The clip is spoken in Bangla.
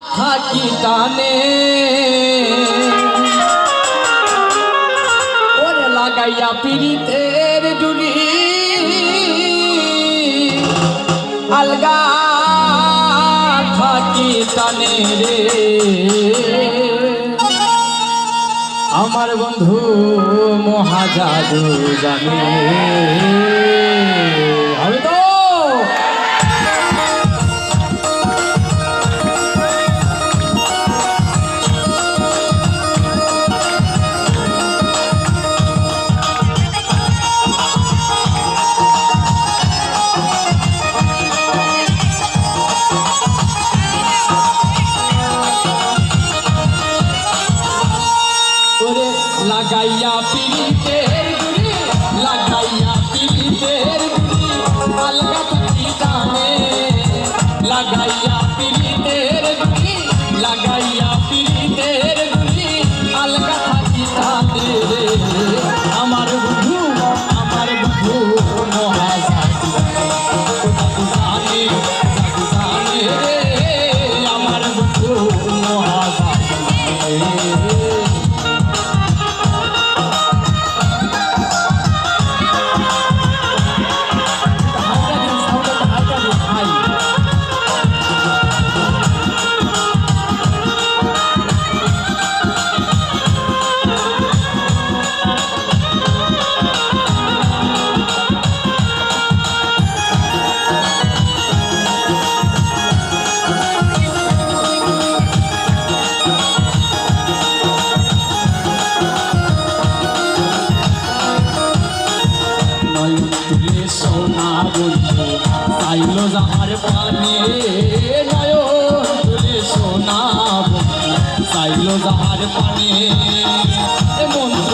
থাকি টানে ওরে লাগাইয়া পিরিতের ডুরি আলগা থাকি টানে রে আমার বন্ধু মহাজাদু জানে হবে তো লাগাইয়া পিরিতের গুড়ি লাগাইয়া পিরিতের গুড়ি আলগা থাকি টানে লাগাইয়া পিরিতের গুড়ি লাগাইয়া পিরিতের গুড়ি আলগা থাকি টানে আমার বন্ধু মহাজাদু জানে রে আমার বন্ধু মহাজাদু সোনা বন্ধু চাইলো যাহার পানে নয়ন তুলে সোনা বন্ধু চাইলো যাহার পানে মন্ত্র